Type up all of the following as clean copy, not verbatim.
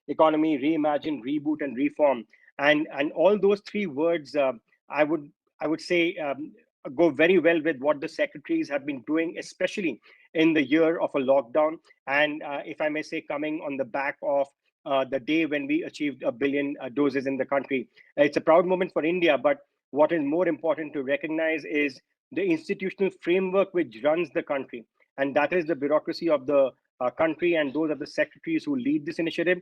the economy: reimagine, reboot, and reform. And all those three words, I would I would say, go very well with what the secretaries have been doing, especially in the year of a lockdown. And if I may say, coming on the back of the day when we achieved 1 billion doses in the country. It's a proud moment for India, but what is more important to recognize is the institutional framework which runs the country, and that is the bureaucracy of the country, and those are the secretaries who lead this initiative.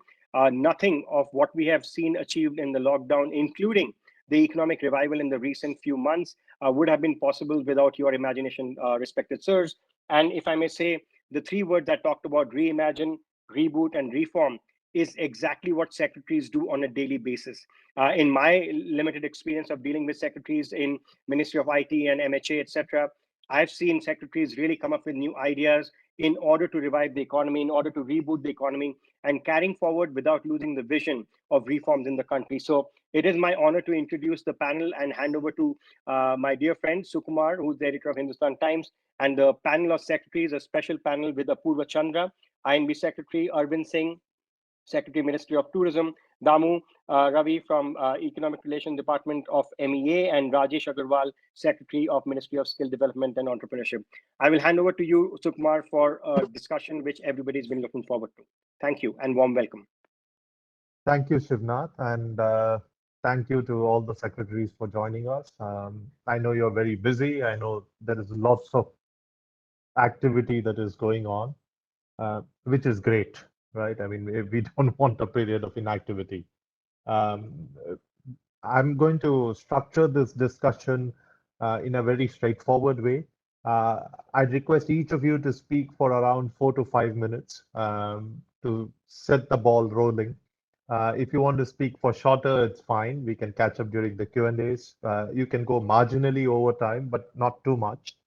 Nothing of what we have seen achieved in the lockdown, including the economic revival in the recent few months, would have been possible without your imagination, respected sirs. And if I may say, the three words I talked about: reimagine, reboot, and reform, is exactly what secretaries do on a daily basis. In my limited experience of dealing with secretaries in Ministry of IT and MHA, etc., I've seen secretaries really come up with new ideas in order to revive the economy, in order to reboot the economy, and carrying forward without losing the vision of reforms in the country. So it is my honor to introduce the panel and hand over to my dear friend Sukumar, who's the editor of Hindustan Times, and the panel of secretaries, a special panel with Apurva Chandra, INB Secretary Arvind Singh, Secretary, Ministry of Tourism, Damu Ravi from Economic Relations Department of MEA, and Rajesh Agarwal, Secretary of Ministry of Skill Development and Entrepreneurship. I will hand over to you, Sukumar, for a discussion which everybody's been looking forward to. Thank you and warm welcome. Thank you, Shivnath, and thank you to all the secretaries for joining us. I know you're very busy. I know there is lots of activity that is going on, which is great, right? I mean, we don't want a period of inactivity. Um, I'm going to structure this discussion in a very straightforward way. I'd request each of you to speak for around 4 to 5 minutes to set the ball rolling. If you want to speak for shorter, it's fine. We can catch up during the Q&As. You can go marginally over time, but not too much.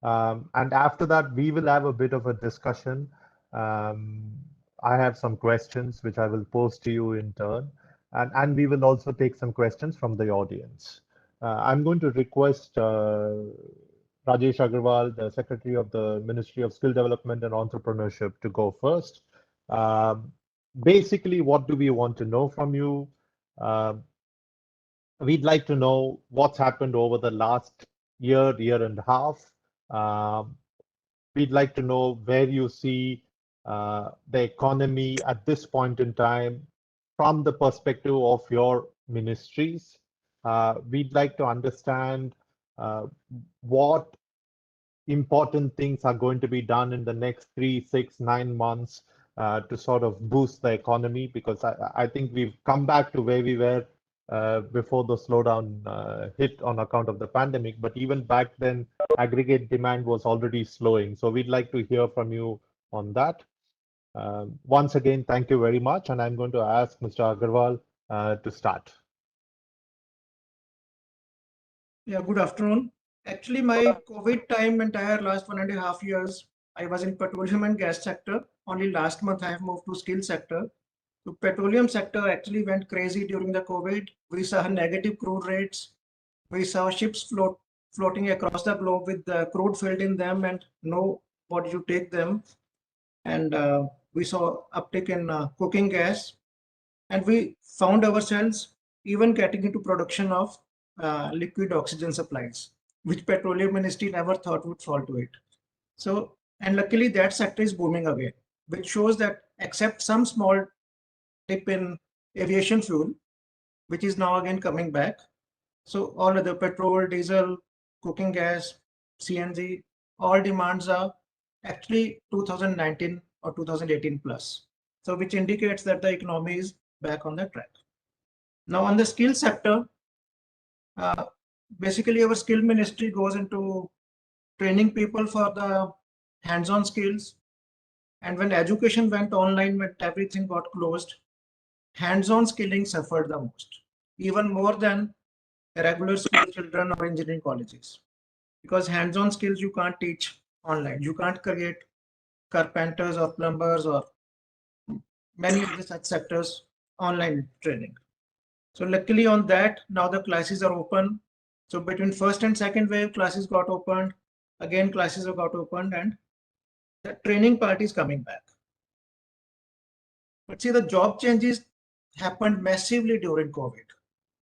And after that, we will have a bit of a discussion. I have some questions which I will pose to you in turn, and we will also take some questions from the audience. I'm going to request Rajesh Agarwal, the Secretary of the Ministry of Skill Development and Entrepreneurship, to go first. Basically, what do we want to know from you? We'd like to know what's happened over the last year, year and a half. We'd like to know where you see the economy at this point in time from the perspective of your ministries. We'd like to understand what important things are going to be done in the next 3, 6, 9 months to sort of boost the economy, because I think we've come back to where we were before the slowdown hit on account of the pandemic. But even back then, aggregate demand was already slowing. So we'd like to hear from you on that. Once again, thank you very much. And I'm going to ask Mr. Agarwal to start. Yeah, good afternoon. Actually, my COVID time, entire last 1.5 years, I was in petroleum and gas sector. Only last month I have moved to skill sector. The petroleum sector actually went crazy during the COVID. We saw negative crude rates. We saw ships floating across the globe with the crude filled in them and nobody to take them. And we saw uptick in cooking gas. And we found ourselves even getting into production of liquid oxygen supplies, which petroleum ministry never thought would fall to it. So, and luckily that sector is booming again, which shows that except some small dip in aviation fuel, which is now again coming back. So all other petrol, diesel, cooking gas, CNG, all demands are actually 2019 or 2018 plus. So which indicates that the economy is back on the track. Now on the skill sector, basically our skill ministry goes into training people for the hands-on skills. And when education went online, when everything got closed, hands-on skilling suffered the most, even more than regular school children or engineering colleges. Because hands-on skills you can't teach online. You can't create carpenters or plumbers or many of the such sectors online training. So luckily on that, now the classes are open. So between first and second wave, classes got opened. Again, classes have got opened and the training part is coming back. But see, the job changes happened massively during COVID.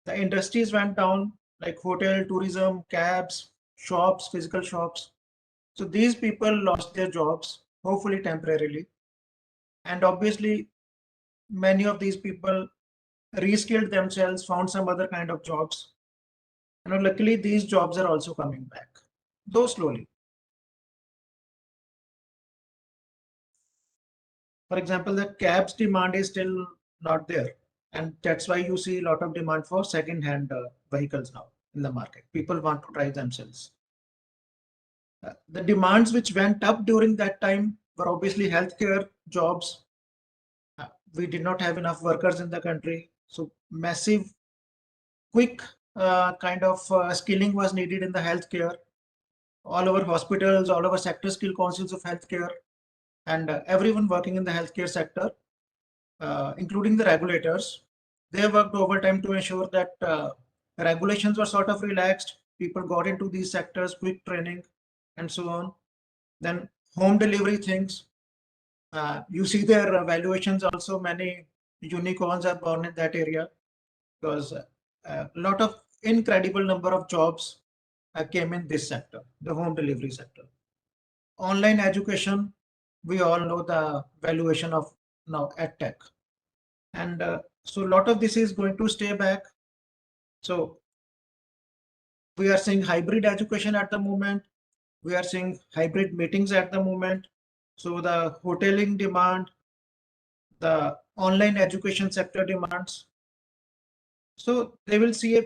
The industries went down, like hotel, tourism, cabs, shops, physical shops. So these people lost their jobs, hopefully temporarily. And obviously, many of these people reskilled themselves, found some other kind of jobs. Luckily, these jobs are also coming back, though slowly. For example, the cabs demand is still not there. And that's why you see a lot of demand for second-hand vehicles now in the market. People want to drive themselves. The demands which went up during that time were obviously healthcare jobs. We did not have enough workers in the country. So massive, quick kind of skilling was needed in the healthcare. All over hospitals, all over sector skill councils of healthcare, and everyone working in the healthcare sector, including the regulators, they worked overtime to ensure that regulations were sort of relaxed. People got into these sectors, quick training, and so on. Then home delivery things. You see their valuations also. Many unicorns are born in that area because a lot of incredible number of jobs came in this sector, the home delivery sector. Online education, we all know the valuation of now edtech. And so a lot of this is going to stay back. So we are seeing hybrid education at the moment. We are seeing hybrid meetings at the moment. So the hoteling demand, the online education sector demands. So they will see a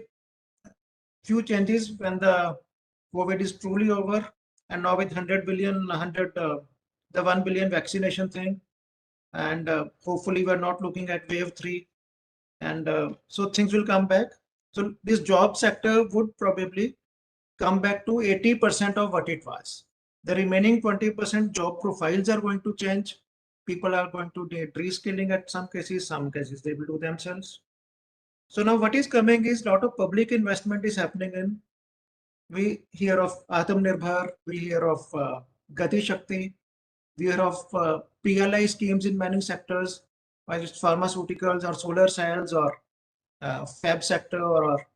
few changes when the COVID is truly over. And now with 100 billion, the 1 billion vaccination thing, and hopefully we're not looking at wave 3, and so things will come back. So this job sector would probably come back to 80% of what it was. The remaining 20% job profiles are going to change. People are going to need reskilling at some cases they will do themselves. So now what is coming is a lot of public investment is happening in. We hear of Atmanirbhar, we hear of Gati Shakti, we hear of PLI schemes in many sectors, whether it's pharmaceuticals or solar cells or fab sector, or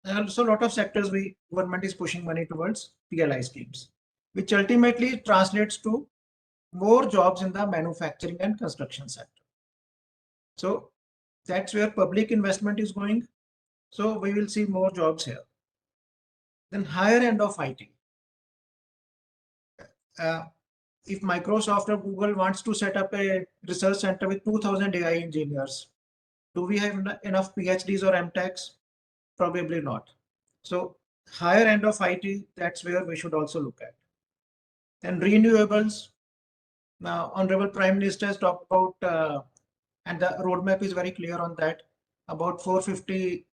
also a lot of sectors government is pushing money towards PLI schemes, which ultimately translates to more jobs in the manufacturing and construction sector. So that's where public investment is going. So we will see more jobs here. Then higher end of IT. If Microsoft or Google wants to set up a research center with 2,000 AI engineers, do we have enough PhDs or MTechs? Probably not. So higher end of IT, that's where we should also look at. Then renewables. Now, Honorable Prime Minister has talked about, and the roadmap is very clear on that, about 450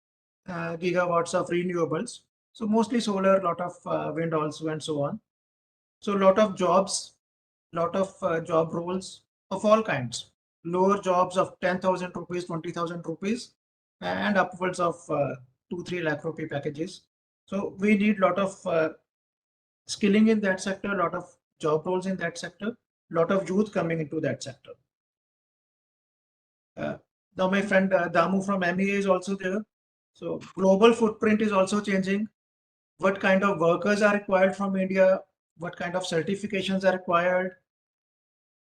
gigawatts of renewables. So mostly solar, a lot of wind also, and so on. So a lot of jobs, lot of job roles of all kinds. Lower jobs of 10,000 rupees, 20,000 rupees, and upwards of 2-3 lakh rupee packages. So we need a lot of skilling in that sector, a lot of job roles in that sector, a lot of youth coming into that sector. Now my friend Damu from MEA is also there. So global footprint is also changing. What kind of workers are required from India? What kind of certifications are required?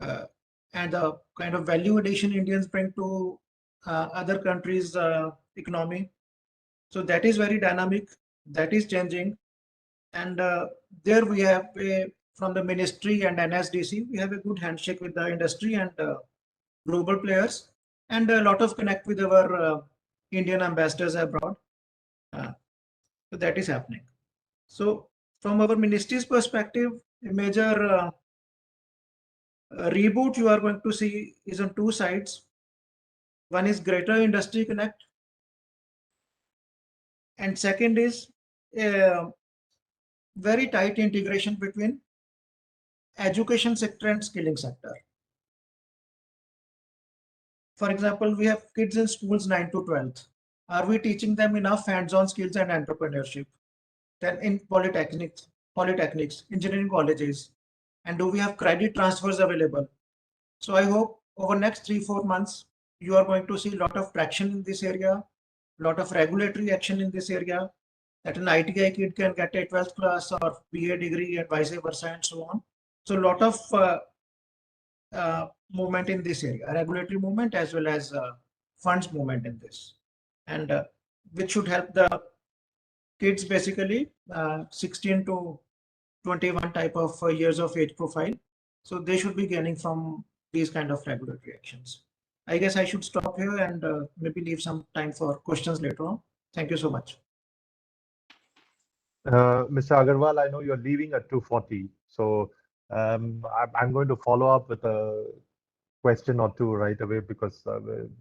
And the kind of value addition Indians bring to other countries' economy. So that is very dynamic. That is changing. And there we have from the ministry and NSDC, we have a good handshake with the industry and global players, and a lot of connect with our Indian ambassadors abroad. So that is happening. So from our ministry's perspective, a major reboot you are going to see is on two sides. One is Greater Industry Connect, and second is very tight integration between education sector and skilling sector. For example, we have kids in schools 9 to 12th. Are we teaching them enough hands-on skills and entrepreneurship? Then in polytechnics, engineering colleges, and do we have credit transfers available? So I hope over next 3-4 months, you are going to see a lot of traction in this area, lot of regulatory action in this area, that an ITI kid can get a 12th class or BA degree and vice versa and so on. So a lot of movement in this area, regulatory movement as well as funds movement in this, and which should help the kids basically 16 to 21 type of years of age profile. So they should be gaining from these kind of regulatory actions. I guess I should stop here and maybe leave some time for questions later on. Thank you so much. Mr. Agarwal, I know you're leaving at 2:40, so I'm going to follow up with a question or two right away because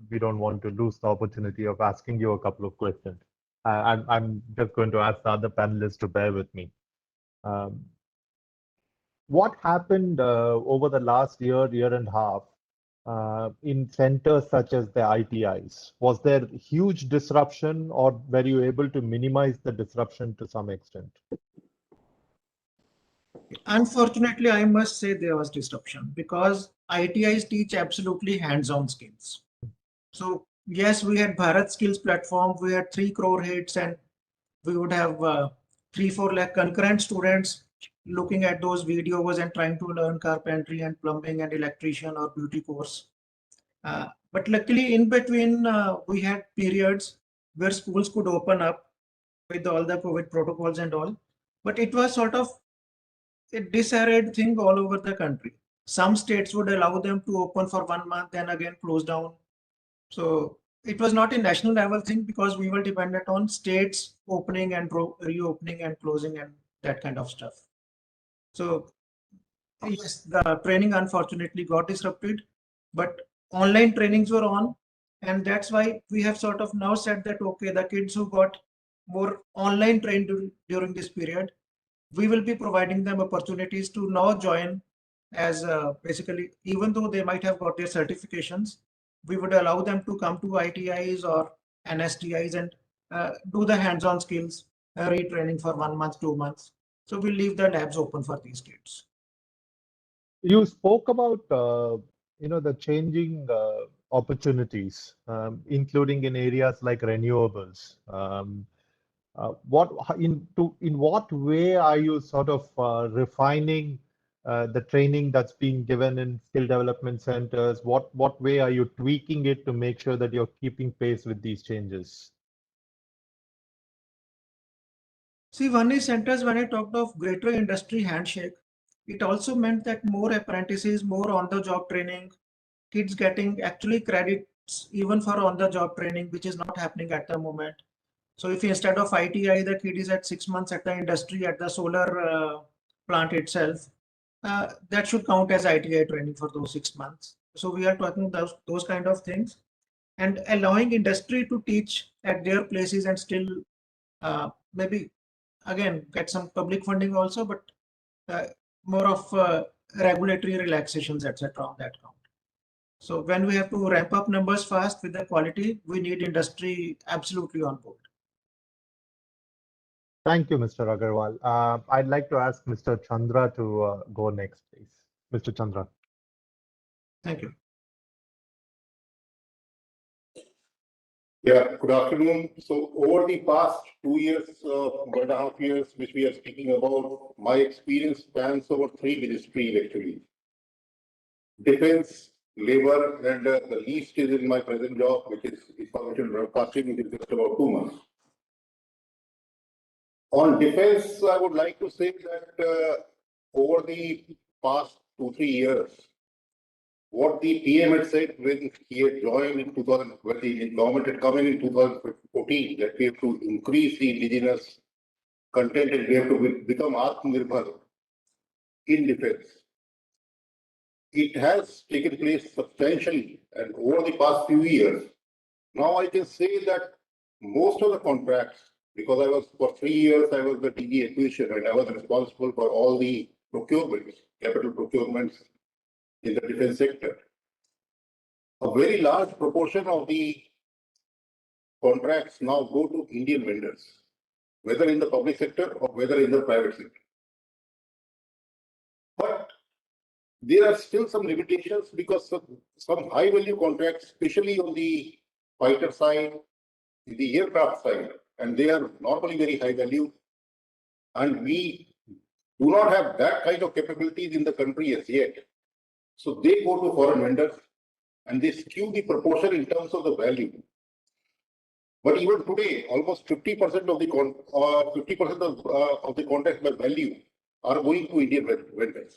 we don't want to lose the opportunity of asking you a couple of questions. I'm just going to ask the other panelists to bear with me. What happened over the last year and a half in centers such as the ITIs? Was there huge disruption, or were you able to minimize the disruption to some extent? Unfortunately, I must say there was disruption because ITIs teach absolutely hands-on skills. So yes, we had Bharat Skills platform. We had 3 crore hits, and we would have 3-4 lakh concurrent students looking at those videos and trying to learn carpentry and plumbing and electrician or beauty course. But luckily, in between, we had periods where schools could open up with all the COVID protocols and all. But it was sort of a disarrayed thing all over the country. Some states would allow them to open for 1 month, then again close down. So it was not a national level thing because we were dependent on states opening and reopening and closing and that kind of stuff. So yes, the training unfortunately got disrupted, but online trainings were on, and that's why we have sort of now said that okay, the kids who got more online trained during this period, we will be providing them opportunities to now join as basically, even though they might have got their certifications, we would allow them to come to ITIs or NSTIs and do the hands-on skills retraining for 1 month, 2 months. So we'll leave the labs open for these kids. You spoke about the changing opportunities, including in areas like renewables. In what way are you sort of refining the training that's being given in skill development centers? What way are you tweaking it to make sure that you're keeping pace with these changes? See, one is centers when I talked of greater industry handshake, it also meant that more apprentices, more on-the-job training, kids getting actually credits even for on-the-job training, which is not happening at the moment. So if instead of ITI, the kid is at 6 months at the industry, at the solar plant itself, that should count as ITI training for those 6 months. So we are talking those kind of things and allowing industry to teach at their places and still maybe again get some public funding also, but more of regulatory relaxations, etc. on that count. So when we have to ramp up numbers fast with the quality, we need industry absolutely on board. Thank you, Mr. Agarwal. I'd like to ask Mr. Chandra to go next, please. Mr. Chandra. Thank you. Yeah, good afternoon. So over the past 2 years, 1.5 years, which we are speaking about, my experience spans over 3 ministries actually. Defense, labor, and the least is in my present job, which is information broadcasting, which is just about 2 months. On defense, I would like to say that over the past 2-3 years, what the PM had said when he had joined in 2000, when the government had come in 2014, that we have to increase the indigenous content and we have to become Atmanirbhar in defense. It has taken place substantially, and over the past few years, now I can say that most of the contracts, because I was for 3 years, I was the DG acquisition and I was responsible for all the procurements, capital procurements in the defense sector. A very large proportion of the contracts now go to Indian vendors, whether in the public sector or whether in the private sector. But there are still some limitations because of some high value contracts, especially on the fighter side, the aircraft side, and they are normally very high value. And we do not have that kind of capabilities in the country as yet. So they go to foreign vendors and they skew the proportion in terms of the value. But even today, almost 50% of the 50% of the contracts by value are going to Indian vendors.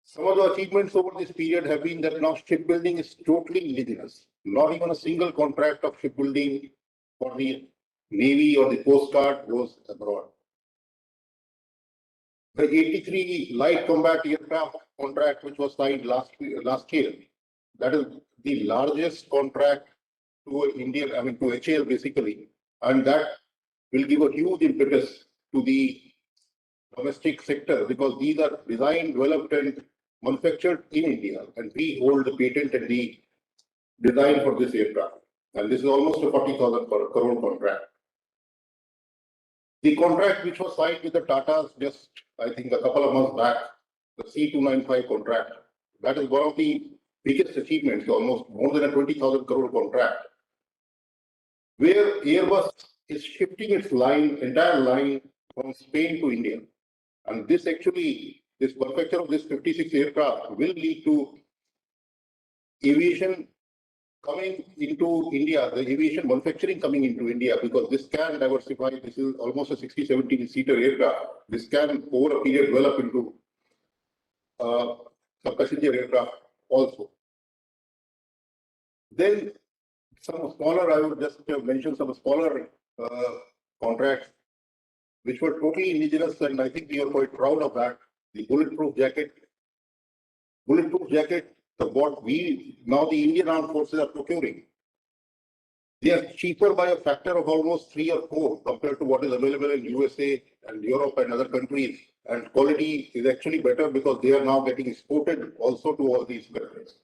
Some of the achievements over this period have been that now shipbuilding is totally indigenous. Not even a single contract of shipbuilding for the Navy or the Coast Guard goes abroad. The 83 light combat aircraft contract, which was signed last year, that is the largest contract to Indian, to HAL basically, and that will give a huge impetus to the domestic sector because these are designed, developed, and manufactured in India, and we hold the patent and the design for this aircraft. And this is almost a 40,000 crore contract. The contract which was signed with the Tatas just, I think, a couple of months back, the C295 contract, that is one of the biggest achievements, almost more than a 20,000 crore contract, where Airbus is shifting its entire line from Spain to India. And this manufacture of this 56 aircraft will lead to aviation coming into India, the aviation manufacturing coming into India, because this can diversify. This is almost a 60, 70-seater aircraft. This can, over a period, develop into a passenger aircraft also. Then some smaller, I would just mention some smaller contracts which were totally indigenous, and I think we are quite proud of that. The bulletproof jacket. Bulletproof jacket, what now the Indian Armed Forces are procuring. They are cheaper by a factor of almost 3 or 4 compared to what is available in USA and Europe and other countries. And quality is actually better because they are now getting exported also to all these countries.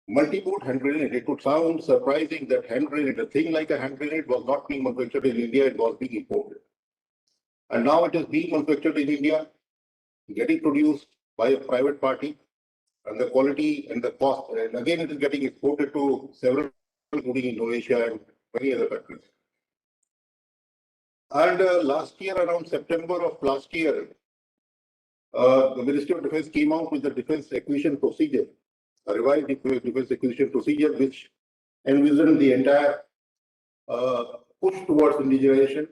Multi-boot hand grenade. It would sound surprising that hand grenade, a thing like a hand grenade, was not being manufactured in India, it was being imported. And now it is being manufactured in India, getting produced by a private party, and the quality and the cost, and again it is getting exported to several, including Indonesia and many other countries. And last year, around September of last year, the Ministry of Defense came out with the defense acquisition procedure, a revised defense acquisition procedure, which envisioned the entire push towards indigenization.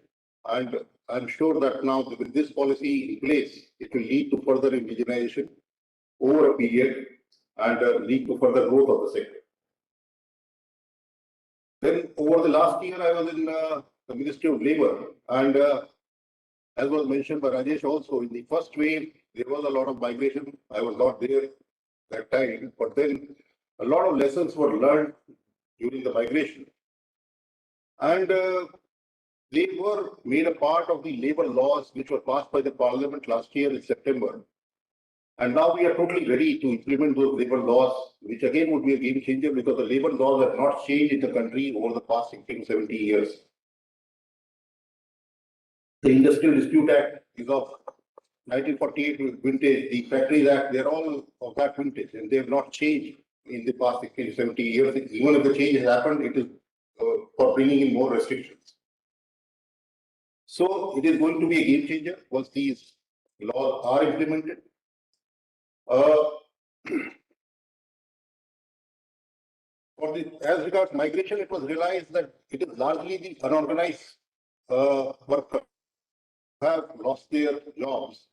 And I'm sure that now with this policy in place, it will lead to further indigenization over a period and lead to further growth of the sector. Then over the last year, I was in the Ministry of Labor, and as was mentioned by Rajesh also, in the first wave, there was a lot of migration. I was not there that time, but then a lot of lessons were learned during the migration. And they were made a part of the labor laws which were passed by the Parliament last year in September. And now we are totally ready to implement those labor laws, which again would be a game changer because the labor laws have not changed in the country over the past 60 to 70 years. The Industrial Dispute Act is of 1948 vintage. The Factories Act, they're all of that vintage, and they have not changed in the past 60 to 70 years. Even if the change has happened, it is for bringing in more restrictions. So it is going to be a game changer once these laws are implemented. As regards migration, it was realized that it is largely the unorganized workers have lost their jobs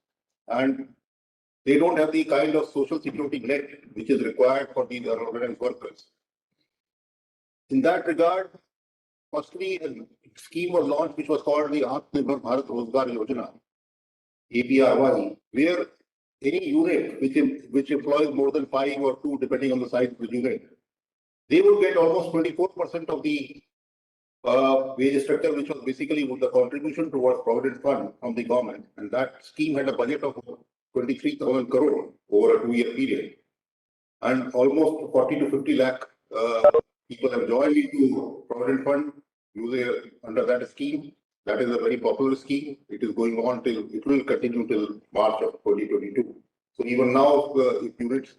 and they don't have the kind of social security net which is required for these unorganized workers. In that regard, firstly, a scheme was launched which was called the Atmanirbhar Bharat Rozgar Yojana, ABRY, where any unit which employs more than 5 or 2, depending on the size of the unit, they would get almost 24% of the wage structure, which was basically the contribution towards Provident Fund from the government. And that scheme had a budget of 23,000 crore over a 2-year period. And almost 40 to 50 lakh people have joined into Provident Fund under that scheme. That is a very popular scheme. It is going on till, it will continue till March of 2022. So even now, if units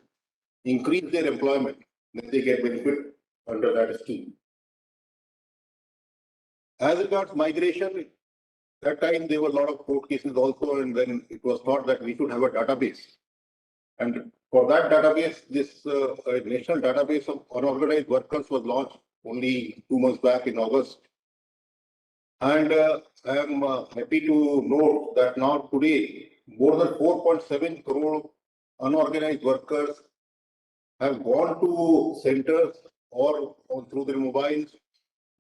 increase their employment, then they get benefit under that scheme. As regards migration, that time there were a lot of court cases also, and then it was thought that we should have a database. And for that database, this national database of unorganized workers was launched only 2 months back in August. And I am happy to note that now today, more than 4.7 crore unorganized workers have gone to centers or through their mobiles.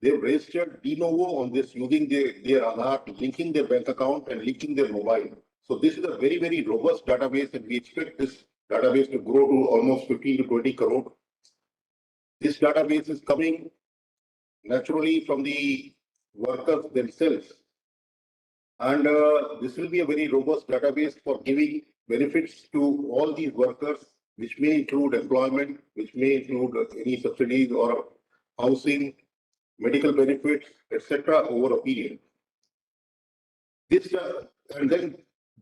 They've registered de novo on this using their Aadhaar, linking their bank account and linking their mobile. So this is a very, very robust database, and we expect this database to grow to almost 15 to 20 crore. This database is coming naturally from the workers themselves. And this will be a very robust database for giving benefits to all these workers, which may include employment, which may include any subsidies or housing, medical benefits, etc. over a period. This and then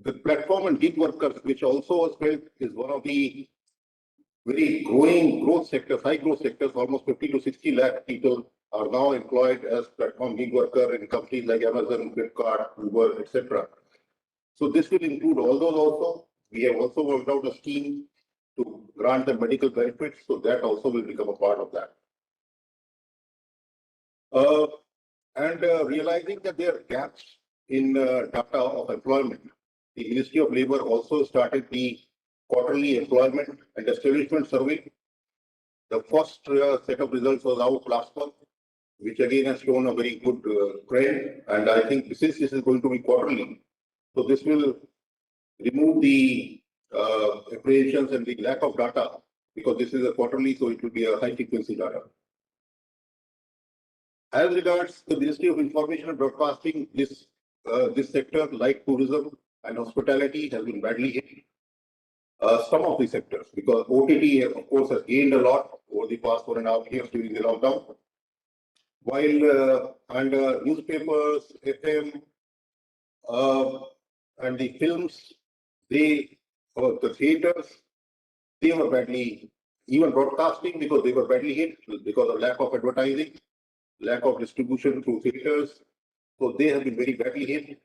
the platform and gig workers, which also was felt is one of the very growing growth sectors, high growth sectors. Almost 50 to 60 lakh people are now employed as platform gig worker in companies like Amazon, Flipkart, Uber, etc. So this will include all those also. We have also worked out a scheme to grant them medical benefits, so that also will become a part of that. Realizing that there are gaps in data of employment, the Ministry of Labour also started the quarterly employment and establishment survey. The first set of results was out last month, which again has shown a very good trend. And I think since this is going to be quarterly, so this will remove the apprehensions and the lack of data, because this is a quarterly, so it will be a high frequency data. As regards the Ministry of Information and Broadcasting, this sector, like tourism and hospitality, has been badly hit. Some of the sectors, because OTT, of course, has gained a lot over the past 1.5 years during the lockdown. While newspapers, FM, and the films, the theaters, they were badly, even broadcasting, because they were badly hit because of lack of advertising, lack of distribution through theaters. So they have been very badly hit.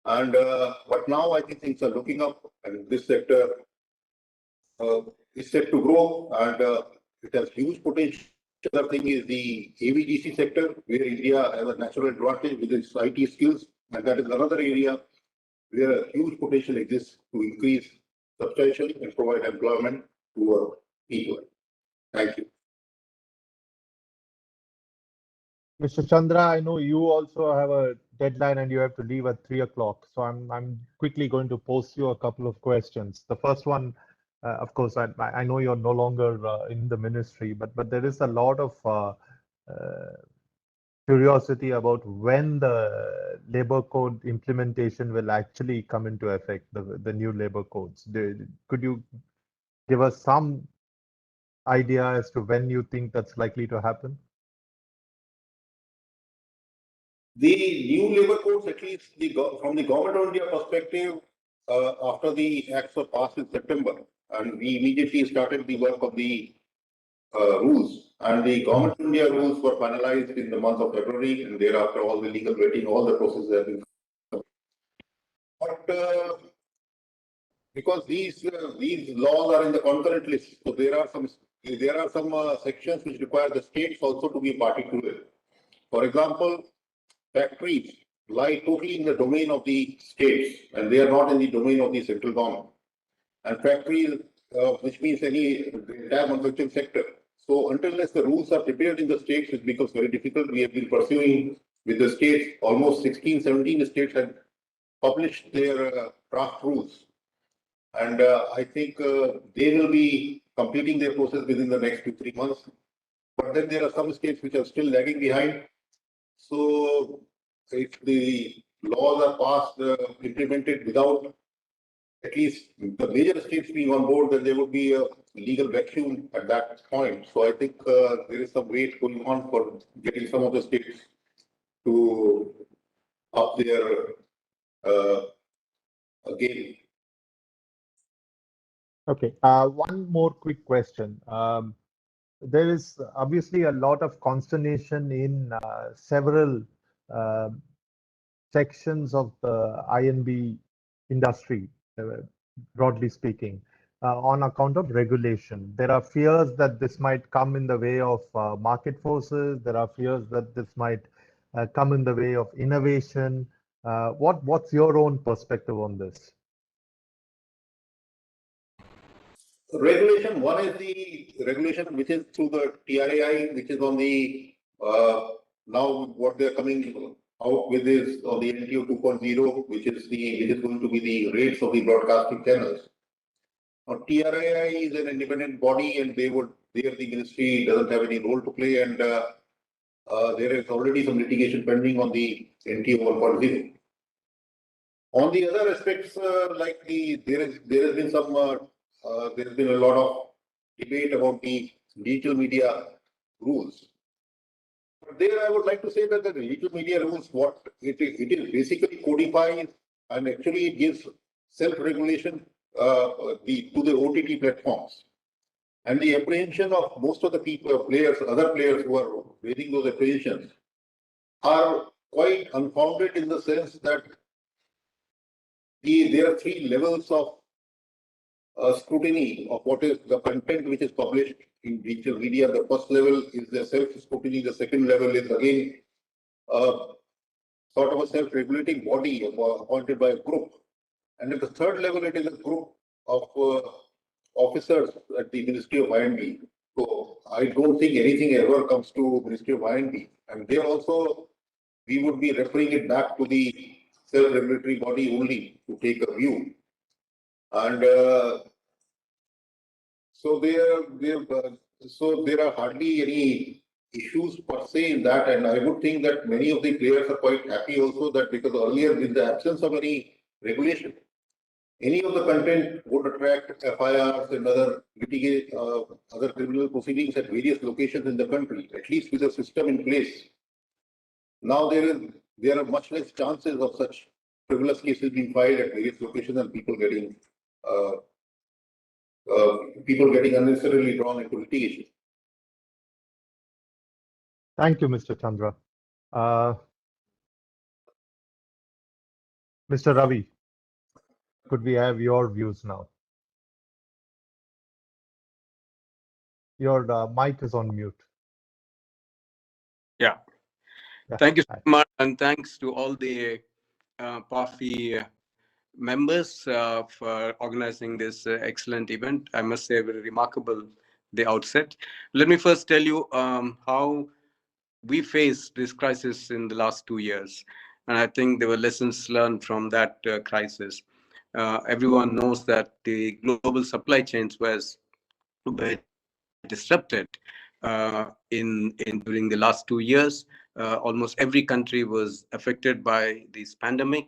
And but now I think things are looking up, and this sector is set to grow, and it has huge potential. The other thing is the AVGC sector, where India has a natural advantage with its IT skills, and that is another area where a huge potential exists to increase substantially and provide employment to our people. Thank you. Mr. Chandra, I know you also have a deadline and you have to leave at 3 o'clock. So I'm quickly going to pose you a couple of questions. The first one, of course, I know you're no longer in the ministry, but there is a lot of curiosity about when the labor code implementation will actually come into effect, the new labor codes. Could you give us some idea as to when you think that's likely to happen? The new labor codes, at least from the Government of India perspective, after the acts were passed in September, and we immediately started the work of the rules, and the Government of India rules were finalized in the month of February, and thereafter all the legal vetting, all the processes have been. But because these laws are in the concurrent list, so there are some sections which require the states also to be a party to it. For example, factories lie totally in the domain of the states, and they are not in the domain of the central government. And factories, which means the entire manufacturing sector. So until the rules are prepared in the states, it becomes very difficult. We have been pursuing with the states. Almost 16, 17 states have published their draft rules. And I think they will be completing their process within the next 2-3 months. But then there are some states which are still lagging behind. So if the laws are passed, implemented without at least the major states being on board, then there would be a legal vacuum at that point. So I think there is some wait going on for getting some of the states to up their game. Okay, one more quick question. There is obviously a lot of consternation in several uh, sections of the INB industry, broadly speaking, on account of regulation. There are fears that this might come in the way of market forces. There are fears that this might come in the way of innovation. What's your own perspective on this? Regulation one is the regulation which is through the TRAI, which is on the now what they're coming out with is on the NTO 2.0, which is going to be the rates of the broadcasting channels. Now, TRAI is an independent body, and the ministry doesn't have any role to play, and there is already some litigation pending on the NTO 1.0. On the other aspects, there has been a lot of debate about the digital media rules. But there, I would like to say that the digital media rules, it is basically codified, and actually it gives self-regulation to the OTT platforms. And the apprehension of most of the other players who are raising those apprehensions are quite unfounded in the sense that there are three levels of scrutiny of what is the content which is published in digital media. The first level is the self-scrutiny. The second level is again sort of a self-regulating body appointed by a group. And at the third level, it is a group of officers at the Ministry of I&B. So I don't think anything ever comes to Ministry of I&B. And there also, we would be referring it back to the self-regulatory body only to take a view. And so there are hardly any issues per se in that. And I would think that many of the players are quite happy also that because earlier, in the absence of any regulation, any of the content would attract FIRs and other criminal proceedings at various locations in the country, at least with a system in place. Now there are much less chances of such frivolous cases being filed at various locations and people getting unnecessarily drawn into litigation. Thank you, Mr. Chandra. Mr. Ravi, could we have your views now? Your mic is on mute. Yeah. Thank you so much, and thanks to all the PAFI members for organizing this excellent event. I must say, very remarkable the outset. Let me first tell you how we faced this crisis in the last 2 years. And I think there were lessons learned from that crisis. Everyone knows that the global supply chains were disrupted during the last 2 years. Almost every country was affected by this pandemic.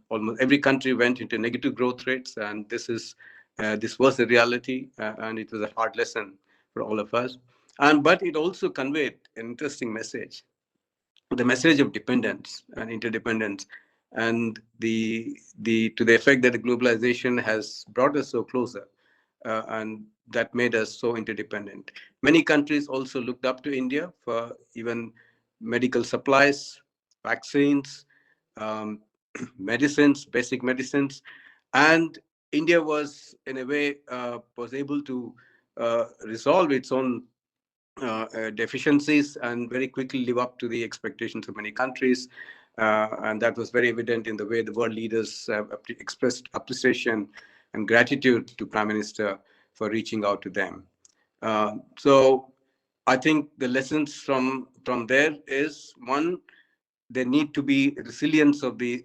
Almost every country went into negative growth rates, and this was a reality, and it was a hard lesson for all of us. But it also conveyed an interesting message, the message of dependence and interdependence, and to the effect that the globalization has brought us so closer, and that made us so interdependent. Many countries also looked up to India for even medical supplies, vaccines, medicines, basic medicines, and India was, in a way, was able to resolve its own deficiencies and very quickly live up to the expectations of many countries. And that was very evident in the way the world leaders expressed appreciation and gratitude to Prime Minister for reaching out to them. So I think the lessons from there is, one, there need to be resilience of the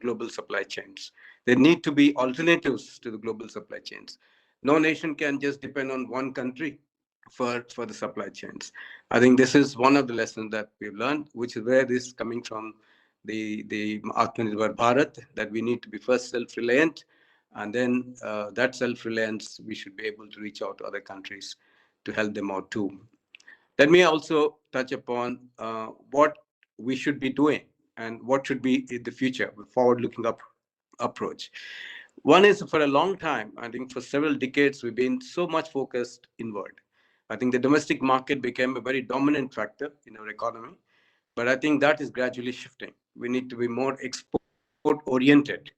global supply chains. There need to be alternatives to the global supply chains. No nation can just depend on one country for the supply chains. I think this is one of the lessons that we've learned, which is where this is coming from, the Atmanirbhar Bharat, that we need to be first self-reliant, and then that self-reliance, we should be able to reach out to other countries to help them out too. Let me also touch upon what we should be doing and what should be in the future, forward-looking approach. One is, for a long time, I think for several decades, we've been so much focused inward. I think the domestic market became a very dominant factor in our economy, but I think that is gradually shifting. We need to be more export-oriented,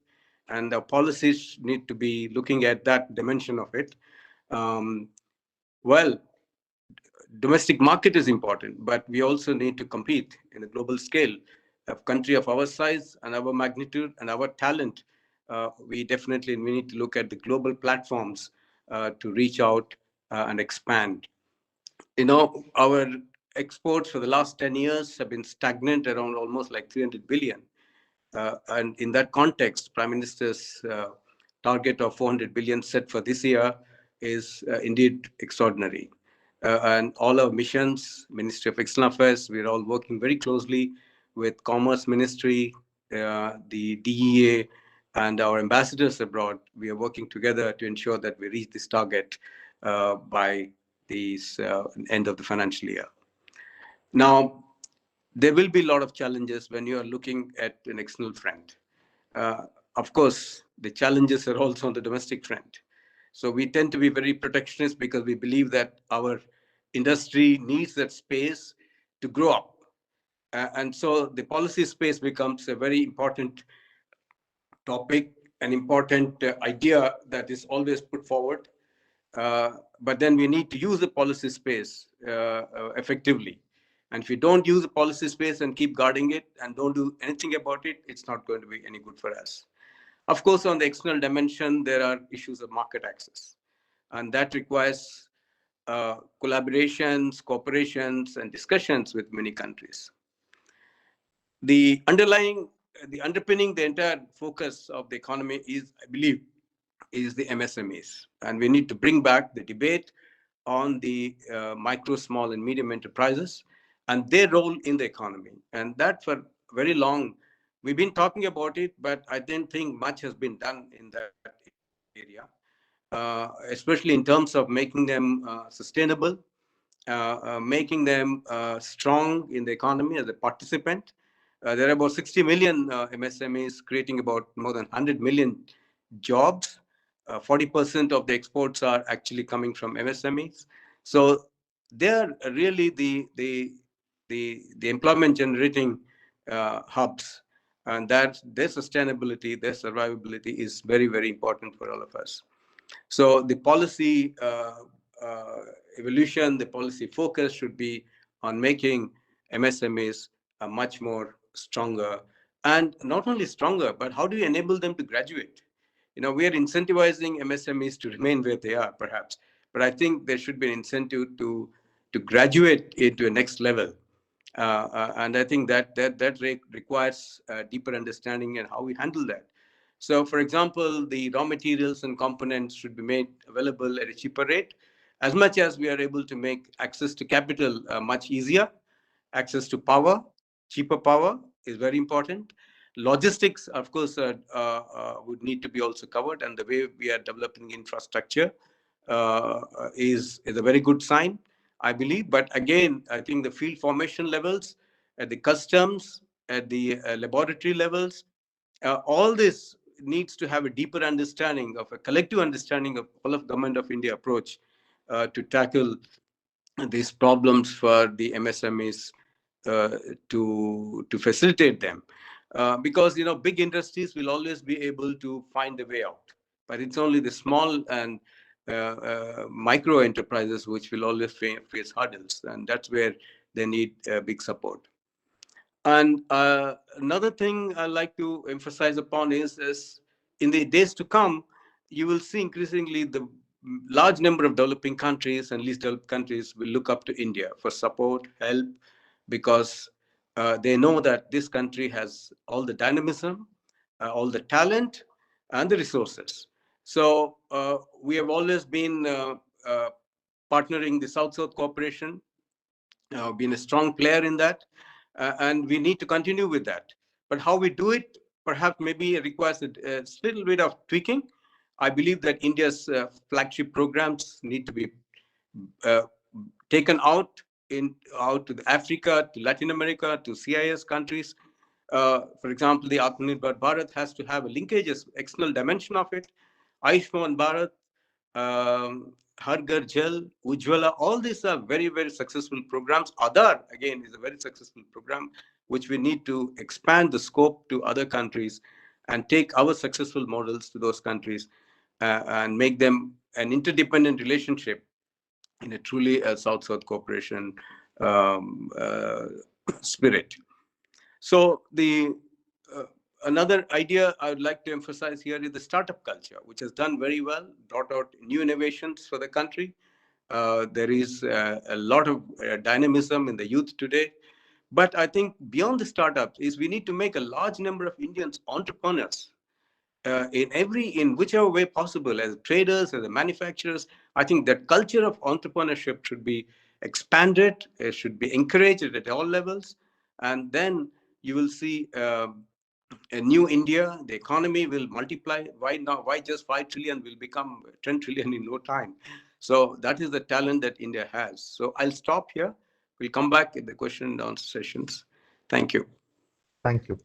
and our policies need to be looking at that dimension of it. Um, well, domestic market is important, but we also need to compete in a global scale. A country of our size and our magnitude and our talent, we need to look at the global platforms to reach out and expand. Our exports for the last 10 years have been stagnant around almost like 300 billion. And in that context, Prime Minister's target of 400 billion set for this year is indeed extraordinary. And all our missions, Ministry of External Affairs, we're all working very closely with Commerce Ministry, the DEA, and our ambassadors abroad. We are working together to ensure that we reach this target by the end of the financial year. Now, there will be a lot of challenges when you are looking at an external front. Of course, the challenges are also on the domestic front. So we tend to be very protectionist because we believe that our industry needs that space to grow up. And so the policy space becomes a very important topic, an important idea that is always put forward. But then we need to use the policy space effectively. And if you don't use the policy space and keep guarding it and don't do anything about it, it's not going to be any good for us. Of course, on the external dimension, there are issues of market access. And that requires collaborations, cooperations, and discussions with many countries. The underpinning the entire focus of the economy is, I believe, is the MSMEs. And we need to bring back the debate on the micro, small, and medium enterprises and their role in the economy. And that for very long, we've been talking about it, but I don't think much has been done in that area, especially in terms of making them sustainable, making them strong in the economy as a participant. There are about 60 million MSMEs creating about more than 100 million jobs. 40% of the exports are actually coming from MSMEs. So they're really the employment generating hubs, and that their sustainability, their survivability is very, very important for all of us. So the policy evolution, the policy focus should be on making MSMEs much more stronger, and not only stronger, but how do you enable them to graduate? We are incentivizing MSMEs to remain where they are, perhaps, but I think there should be an incentive to graduate into a next level. And I think that requires a deeper understanding and how we handle that. So, for example, the raw materials and components should be made available at a cheaper rate, as much as we are able to make access to capital much easier. Access to power, cheaper power is very important. Logistics, of course, would need to be also covered, and the way we are developing infrastructure is a very good sign, I believe. But again, I think the field formation levels, at the customs, at the laboratory levels, all this needs to have a deeper understanding of a collective understanding of all of Government of India approach to tackle these problems for the MSMEs, to facilitate them, because big industries will always be able to find a way out, but it's only the small and micro enterprises which will always face hurdles, and that's where they need big support. And another thing I like to emphasize upon is in the days to come, you will see increasingly the large number of developing countries and least developed countries will look up to India for support, help, because they know that this country has all the dynamism, all the talent, and the resources. So we have always been partnering the South-South cooperation, been a strong player in that, and we need to continue with that. But how we do it, perhaps maybe requires a little bit of tweaking. I believe that India's flagship programs need to be uh, taken out to Africa, to Latin America, to CIS countries, For example, the Atmanirbhar Bharat has to have a linkages, external dimension of it. Ayushman Bharat, Har Ghar Jal, Ujjwala, all these are very, very successful programs. Aadhaar, again, is a very successful program, which we need to expand the scope to other countries and take our successful models to those countries and make them an interdependent relationship in a truly South-South cooperation spirit. So the another idea I would like to emphasize here is the startup culture, which has done very well, brought out new innovations for the country. There is a lot of dynamism in the youth today. But I think beyond the startups is we need to make a large number of Indians entrepreneurs in whichever way possible, as traders, as manufacturers. I think that culture of entrepreneurship should be expanded, it should be encouraged at all levels, and then you will see a new India. The economy will multiply. Why not? Why just 5 trillion will become 10 trillion in no time? So that is the talent that India has. So I'll stop here. We'll come back in the question and answer sessions. Thank you. Thank you.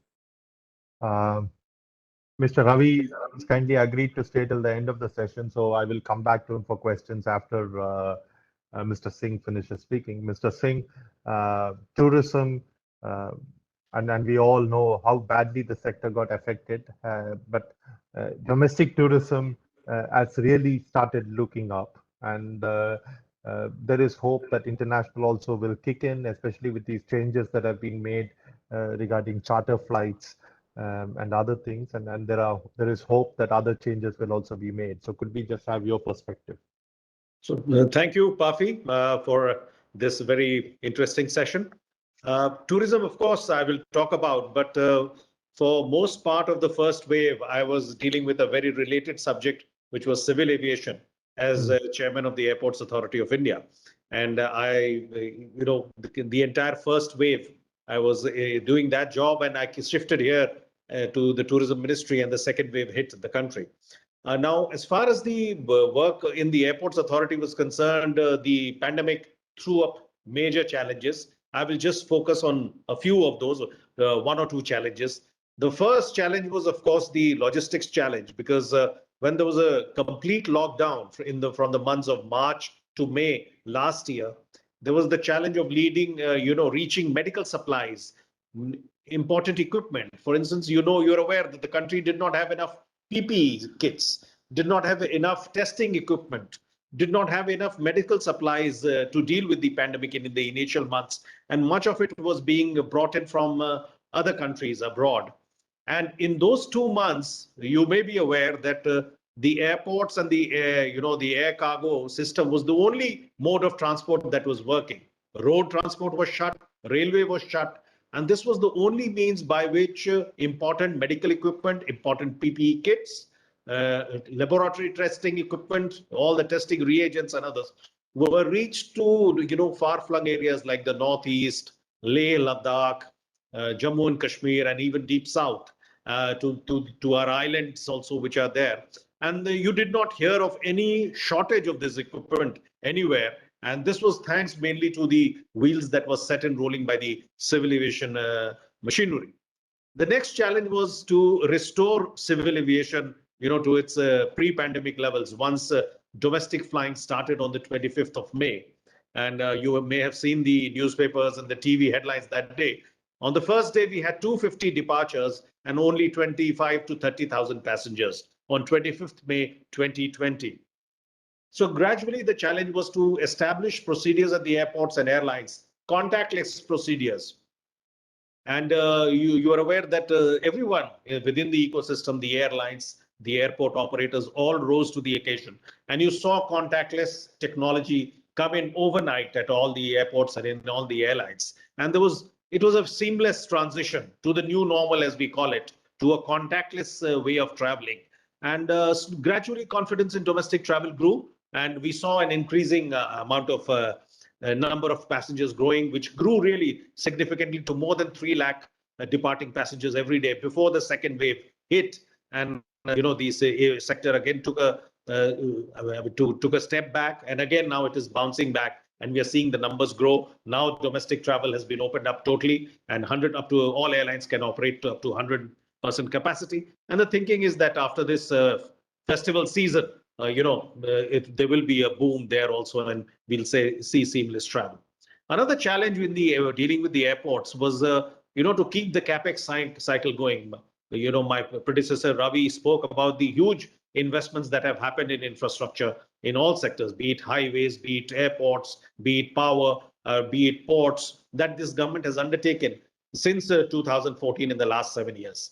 Mr. Ravi has kindly agreed to stay till the end of the session, so I will come back to him for questions after Mr. Singh finishes speaking. Mr. Singh, tourism, and we all know how badly the sector got affected, but domestic tourism has really started looking up, and there is hope that international also will kick in, especially with these changes that have been made regarding charter flights. And other things, and there is hope that other changes will also be made. So could we just have your perspective? So thank you, Pafi, for this very interesting session. Tourism, of course, I will talk about, but for most part of the first wave, I was dealing with a very related subject, which was civil aviation, as chairman of the Airports Authority of India. And the entire first wave, I was doing that job, and I shifted here to the tourism ministry, and the second wave hit the country. Now, as far as the work in the Airports Authority was concerned, the pandemic threw up major challenges. I will just focus on a few of those, one or two challenges. The first challenge was, of course, the logistics challenge, because when there was a complete lockdown from the months of March to May last year, there was the challenge of reaching medical supplies, important equipment. For instance, you're aware that the country did not have enough PPE kits, did not have enough testing equipment, did not have enough medical supplies to deal with the pandemic in the initial months. And much of it was being brought in from other countries abroad. And in those 2 months, you may be aware that the airports and the air cargo system was the only mode of transport that was working. Road transport was shut, railway was shut, and this was the only means by which important medical equipment, important PPE kits, laboratory testing equipment, all the testing reagents and others were reached to far-flung areas like the Northeast, Leh, Ladakh, Jammu and Kashmir, and even deep south, to our islands also, which are there. And you did not hear of any shortage of this equipment anywhere. And this was thanks mainly to the wheels that was set and rolling by the civil aviation machinery. The next challenge was to restore civil aviation, to its pre-pandemic levels once domestic flying started on the 25th of May. And you may have seen the newspapers and the TV headlines that day. On the first day, we had 250 departures and only 25 to 30,000 passengers on 25th May 2020. So gradually, the challenge was to establish procedures at the airports and airlines, contactless procedures. And you are aware that everyone within the ecosystem, the airlines, the airport operators, all rose to the occasion. And you saw contactless technology come in overnight at all the airports and in all the airlines. And it was a seamless transition to the new normal, as we call it, to a contactless way of traveling. And gradually, confidence in domestic travel grew. And we saw an increasing amount of number of passengers growing, which grew really significantly to more than 3 lakh departing passengers every day before the second wave hit. And the sector again took a step back, and again now it is bouncing back and we are seeing the numbers grow. Now domestic travel has been opened up totally, and 100 up to all airlines can operate up to 100% capacity. And the thinking is that after this festival season, there will be a boom there also, and we'll see seamless travel. Another challenge with the dealing with the airports was, to keep the capex cycle going. My predecessor Ravi spoke about the huge investments that have happened in infrastructure in all sectors, be it highways, be it airports, be it power, be it ports, that this government has undertaken since 2014 in the last 7 years.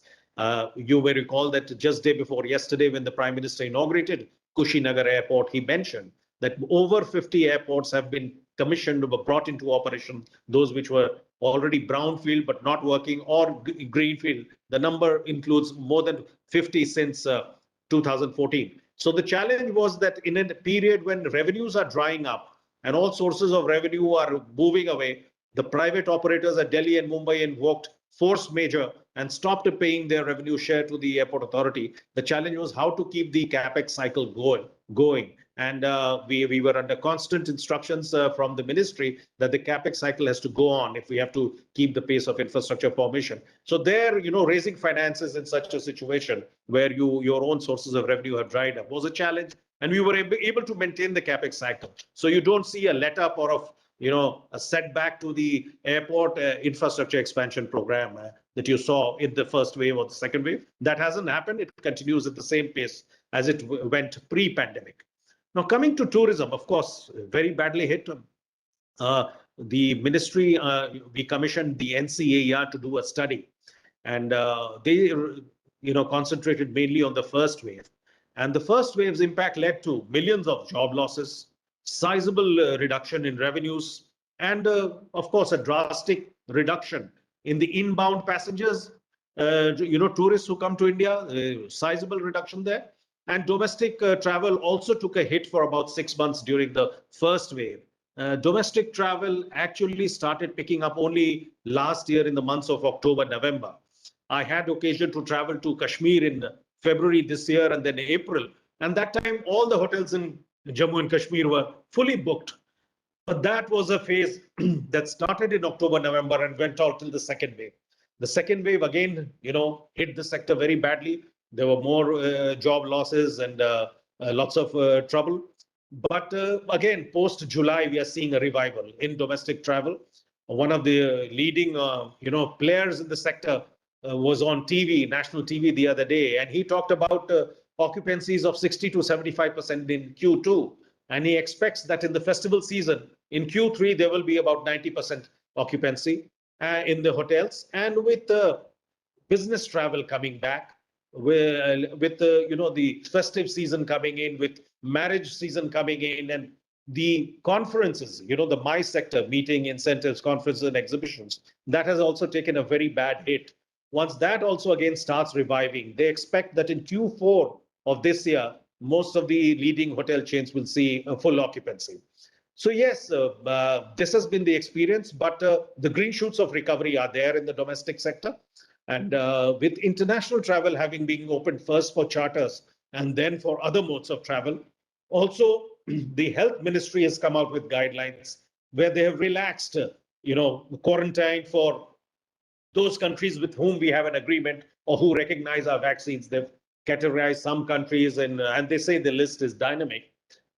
You may recall that just day before yesterday, when the Prime Minister inaugurated Kushinagar Airport, he mentioned that over 50 airports have been commissioned or brought into operation, those which were already brownfield but not working, or greenfield. The number includes more than 50 since 2014. So the challenge was that in a period when revenues are drying up and all sources of revenue are moving away, the private operators at Delhi and Mumbai invoked force majeure and stopped paying their revenue share to the airport authority. The challenge was how to keep the capex cycle going. And we were under constant instructions from the ministry that the capex cycle has to go on if we have to keep the pace of infrastructure formation. So there, raising finances in such a situation where your own sources of revenue have dried up was a challenge, and we were able to maintain the capex cycle. So you don't see a let up or a setback to the airport infrastructure expansion program that you saw in the first wave or the second wave. That hasn't happened. It continues at the same pace as it went pre-pandemic. Now, coming to tourism, of course, very badly hit. The ministry, we commissioned the NCAER to do a study, and they, concentrated mainly on the first wave. And the first wave's impact led to millions of job losses, sizable reduction in revenues, and of course, a drastic reduction in the inbound passengers, tourists who come to India, sizable reduction there. And domestic travel also took a hit for about 6 months during the first wave. Domestic travel actually started picking up only last year in the months of October, November. I had occasion to travel to Kashmir in February this year and then April. And that time, all the hotels in Jammu and Kashmir were fully booked. But that was a phase that started in October, November and went out till the second wave. The second wave again, hit the sector very badly. There were more job losses and lots of trouble. But again, post-July, we are seeing a revival in domestic travel. One of the leading, players in the sector was on TV, national TV the other day, and he talked about occupancies of 60 to 75% in Q2. And he expects that in the festival season, in Q3, there will be about 90% occupancy in the hotels. And with business travel coming back, with the festive season coming in, with marriage season coming in, and the conferences, the MICE sector, meeting, incentives, conferences and exhibitions, that has also taken a very bad hit. Once that also again starts reviving, they expect that in Q4 of this year, most of the leading hotel chains will see a full occupancy. So yes, this has been the experience, but the green shoots of recovery are there in the domestic sector. And with international travel having been opened first for charters and then for other modes of travel, also the health ministry has come out with guidelines where they have relaxed, quarantine for those countries with whom we have an agreement or who recognize our vaccines. They've categorized some countries and they say the list is dynamic.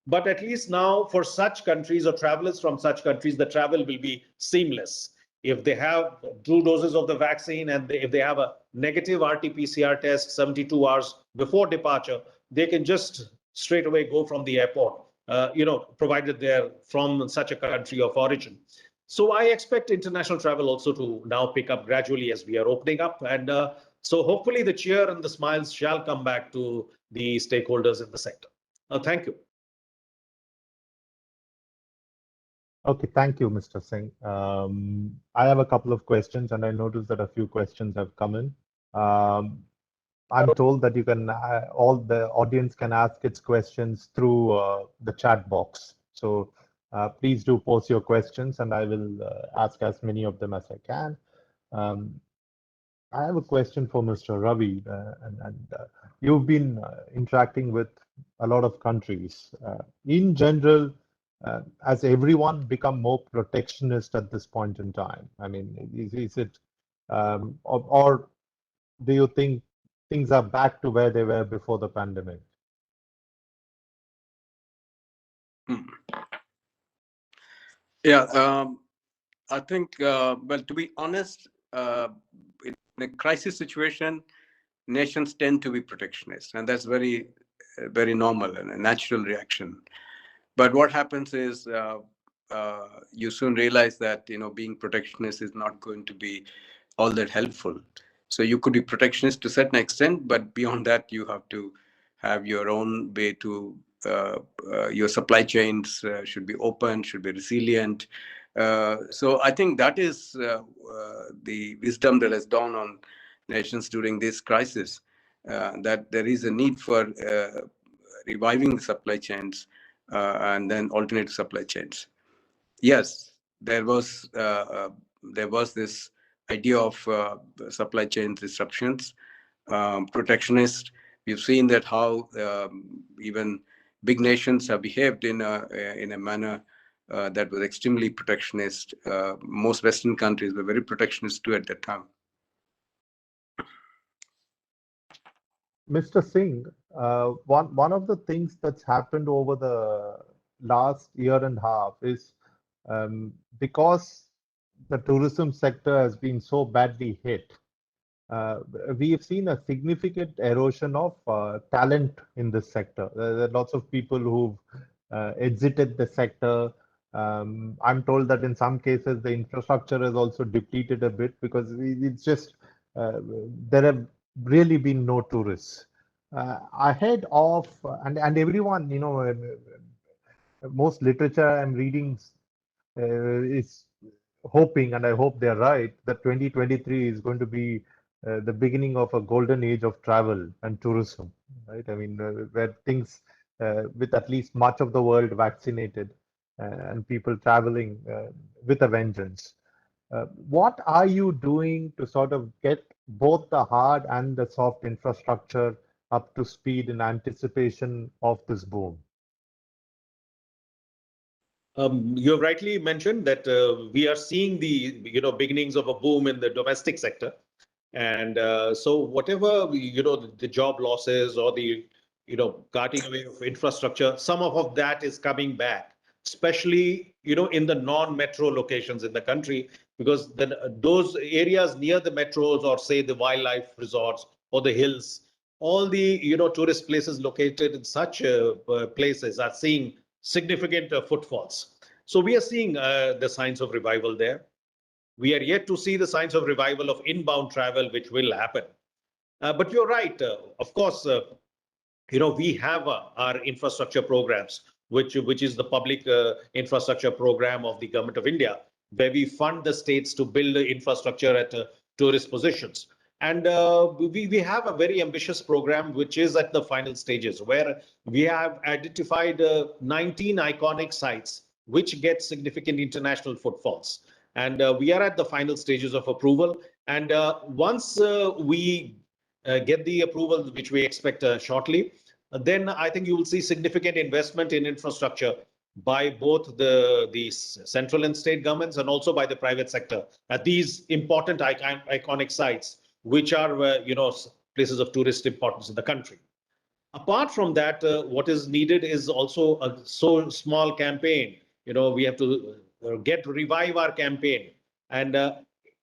But at least now for such countries or travelers from such countries, the travel will be seamless. If they have 2 doses of the vaccine and if they have a negative RT-PCR test 72 hours before departure, they can just straight away go from the airport, provided they're from such a country of origin. So I expect international travel also to now pick up gradually as we are opening up. And so hopefully the cheer and the smiles shall come back to the stakeholders in the sector. Thank you. Okay, thank you, Mr. Singh. I have a couple of questions, and I noticed that a few questions have come in. I'm told that you can, all the audience can ask its questions through the chat box. So please do post your questions, and I will ask as many of them as I can. I have a question for Mr. Ravi, and you've been interacting with a lot of countries. In general, has everyone become more protectionist at this point in time? I mean, is it, or do you think things are back to where they were before the pandemic? Yeah, I think, well, to be honest, in a crisis situation, nations tend to be protectionist, and that's very normal and a natural reaction. But what happens is you soon realize that being protectionist is not going to be all that helpful. So you could be protectionist to a certain extent, but beyond that, you have to have your own way to your supply chains should be open, should be resilient. So I think that is the wisdom that has dawned on nations during this crisis, that there is a need for reviving the supply chains and then alternative supply chains. Yes, there was this idea of supply chain disruptions, protectionist. We've seen that how even big nations have behaved in a manner that was extremely protectionist. Most Western countries were very protectionist too at that time. Mr. Singh, one of the things that's happened over the last year and a half is because the tourism sector has been so badly hit, we have seen a significant erosion of talent in this sector. There are lots of people who've exited the sector. I'm told that in some cases the infrastructure has also depleted a bit because it's just there have really been no tourists. Ahead of, and everyone, most literature I'm reading is hoping, and I hope they're right, that 2023 is going to be the beginning of a golden age of travel and tourism, right? I mean, where things, with at least much of the world vaccinated and people traveling with a vengeance. What are you doing to sort of get both the hard and the soft infrastructure up to speed in anticipation of this boom? You have rightly mentioned that we are seeing the beginnings of a boom in the domestic sector, and so whatever the job losses or the carting away of infrastructure, some of that is coming back, especially in the non-metro locations in the country, because those areas near the metros or say the wildlife resorts or the hills, all the tourist places located in such places are seeing significant footfalls. So we are seeing the signs of revival there. We are yet to see the signs of revival of inbound travel, which will happen. But you're right. Of course, we have our infrastructure programs, which is the public infrastructure program of the Government of India, where we fund the states to build infrastructure at tourist positions. And we have a very ambitious program, which is at the final stages, where we have identified 19 iconic sites, which get significant international footfalls. And we are at the final stages of approval. And once we get the approval, which we expect shortly, then I think you will see significant investment in infrastructure by both the central and state governments and also by the private sector at these important iconic sites, which are places of tourist importance in the country. Apart from that, what is needed is also a so small campaign. We have to revive our campaign, and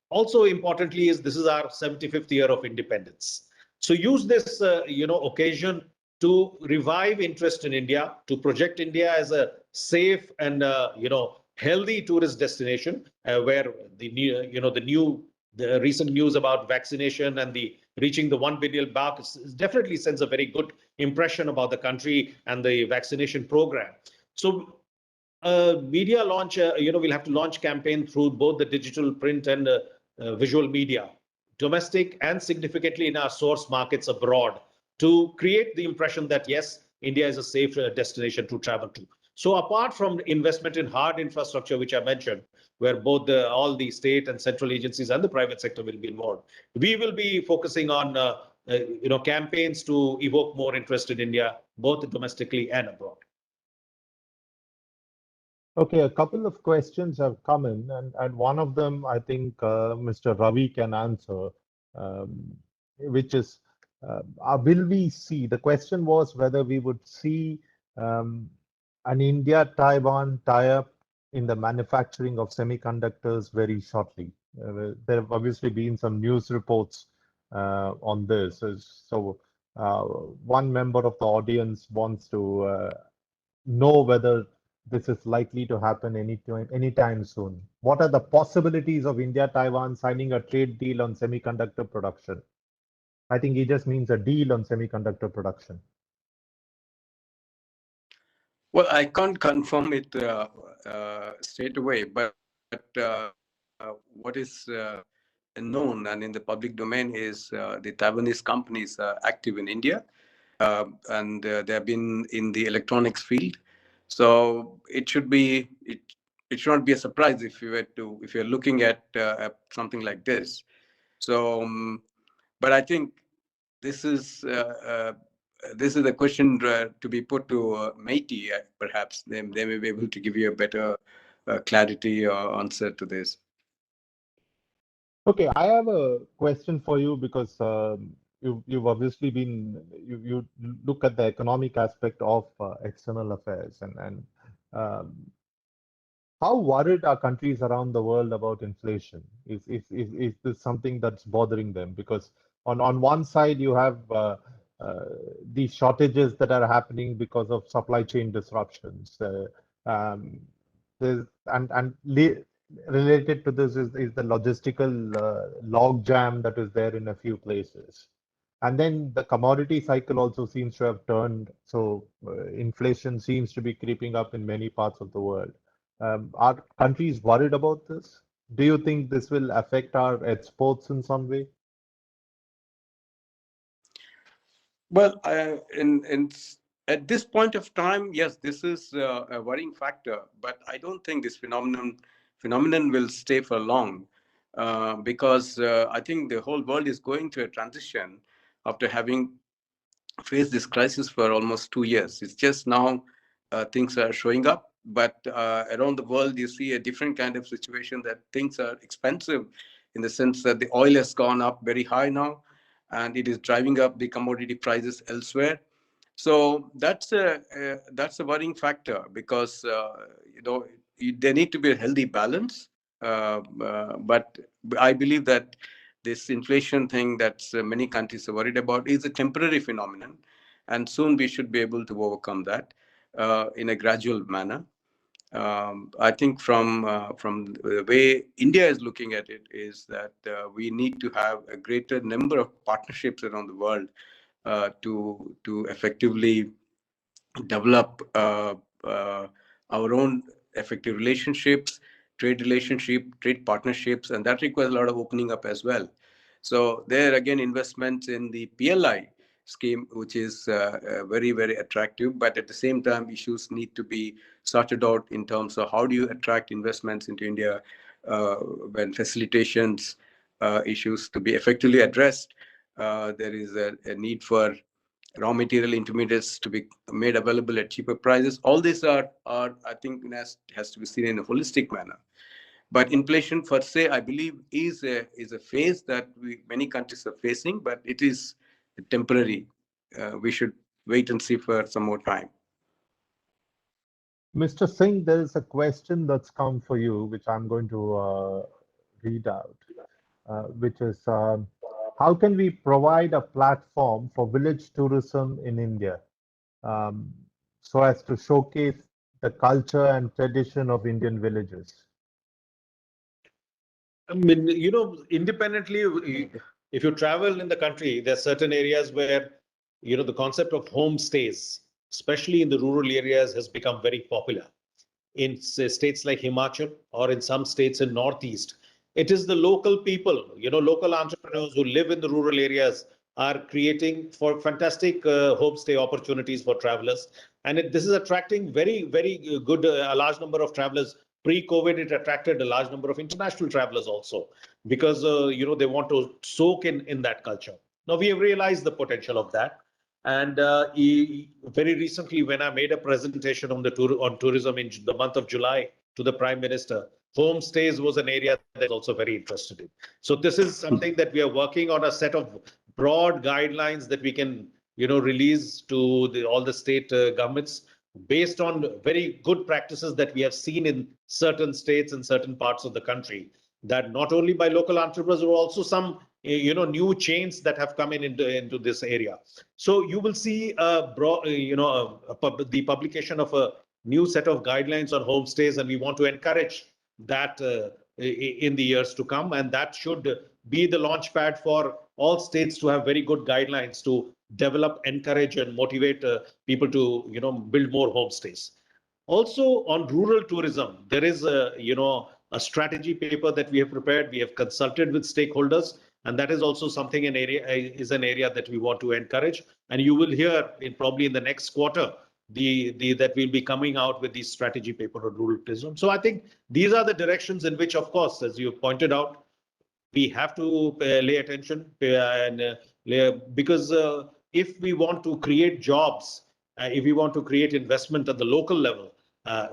also importantly is this is our 75th year of independence. So use this occasion to revive interest in India, to project India as a safe and healthy tourist destination, where the recent news about vaccination and the reaching the 1 billion mark definitely sends a very good impression about the country and the vaccination program. So media launch, we'll have to launch campaign through both the digital, print, and visual media, domestic and significantly in our source markets abroad, to create the impression that yes, India is a safe destination to travel to. So apart from investment in hard infrastructure, which I mentioned, where both all the state and central agencies and the private sector will be involved, we will be focusing on campaigns to evoke more interest in India, both domestically and abroad. Okay, a couple of questions have come in, and one of them I think Mr. Ravi can answer, which is, will we see, the question was whether we would see um, an India-Taiwan tie-up in the manufacturing of semiconductors very shortly. There have obviously been some news reports on this. So one member of the audience wants to know whether this is likely to happen anytime soon. What are the possibilities of India, Taiwan signing a trade deal on semiconductor production? I think he just means a deal on semiconductor production. Well, I can't confirm it straight away, but what is known and in the public domain is the Taiwanese companies are active in India, and they have been in the electronics field. So it should not be a surprise if you're looking at something like this. So, but I think this is uh, this is a question to be put to Meiti. Perhaps they may be able to give you a better clarity or answer to this. Okay, I have a question for you because you've obviously been you look at the economic aspect of external affairs and um, how worried are countries around the world about inflation? Is this something that's bothering them? Because on one side you have these shortages that are happening because of supply chain disruptions. Um, related to this is the logistical log jam that is there in a few places. And then the commodity cycle also seems to have turned, so inflation seems to be creeping up in many parts of the world. Are countries worried about this? Do you think this will affect our exports in some way? Well, at this point of time, yes, this is a worrying factor, but I don't think this phenomenon will stay for long, because I think the whole world is going through a transition after having faced this crisis for almost 2 years. It's just now things are showing up, but around the world you see a different kind of situation, that things are expensive in the sense that the oil has gone up very high now, and it is driving up the commodity prices elsewhere. So that's a worrying factor, because there need to be a healthy balance. But I believe that this inflation thing that many countries are worried about is a temporary phenomenon, and soon we should be able to overcome that in a gradual manner. I think from the way India is looking at it is that we need to have a greater number of partnerships around the world to effectively develop our own effective relationships, trade partnerships, and that requires a lot of opening up as well. So there again, investments in the PLI scheme, which is very, very attractive, but at the same time, issues need to be sorted out in terms of how do you attract investments into India when facilitations issues to be effectively addressed. There is a need for raw material intermediates to be made available at cheaper prices. All these are I think has to be seen in a holistic manner. But inflation per se, I believe, is a phase that many countries are facing, but it is temporary. We should wait and see for some more time. Mr. Singh, there is a question that's come for you, which I'm going to read out, which is how can we provide a platform for village tourism in India so as to showcase the culture and tradition of Indian villages? I mean, independently, if you travel in the country, there are certain areas where, the concept of homestays, especially in the rural areas, has become very popular. In states like Himachal or in some states in Northeast, it is the local people, local entrepreneurs who live in the rural areas are creating for fantastic homestay opportunities for travelers. And this is attracting very, very good, a large number of travelers. Pre-COVID, it attracted a large number of international travelers also because, they want to soak in that culture. Now, we have realized the potential of that. And very recently, when I made a presentation on on tourism in the month of July to the Prime Minister, homestays was an area that also very interested in. So this is something that we are working on, a set of broad guidelines that we can, release to all the state governments based on very good practices that we have seen in certain states and certain parts of the country. That not only by local entrepreneurs, but also some new chains that have come into this area. So you will see the publication of a new set of guidelines on homestays, and we want to encourage that in the years to come, and that should be the launch pad for all states to have very good guidelines to develop, encourage, and motivate people to build more homestays. Also on rural tourism, there is a strategy paper that we have prepared. We have consulted with stakeholders, and that is also something an area that we want to encourage. And you will hear probably in the next quarter that we'll be coming out with the strategy paper on rural tourism. So I think these are the directions in which, of course, as you pointed out, we have to lay attention because if we want to create jobs, if we want to create investment at the local level,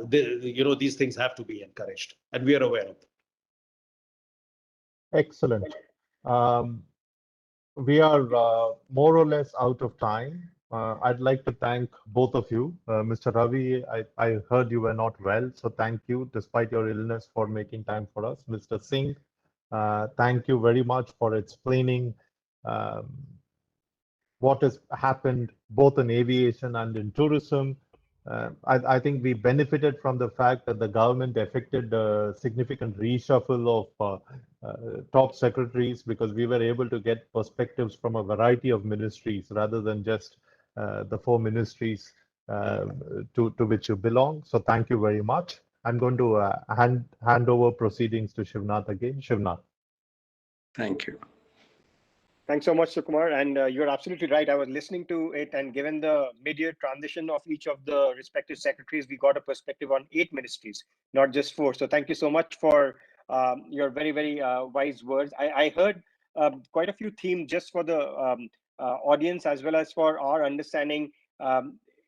these things have to be encouraged, and we are aware of them. Excellent. We are more or less out of time. I'd like to thank both of you. Mr. Ravi, I heard you were not well, so thank you, despite your illness, for making time for us. Mr. Singh, thank you very much for explaining what has happened both in aviation and in tourism. I think we benefited from the fact that the government effected a significant reshuffle of top secretaries, because we were able to get perspectives from a variety of ministries rather than just the 4 ministries to which you belong. So thank you very much. I'm going to hand over proceedings to Shivnath again. Shivnath. Thank you. Thanks so much, Sukumar. And you're absolutely right. I was listening to it, and given the mid-year transition of each of the respective secretaries, we got a perspective on 8 ministries, not just 4. So thank you so much for your very, very wise words. I heard quite a few themes just for the audience as well as for our understanding.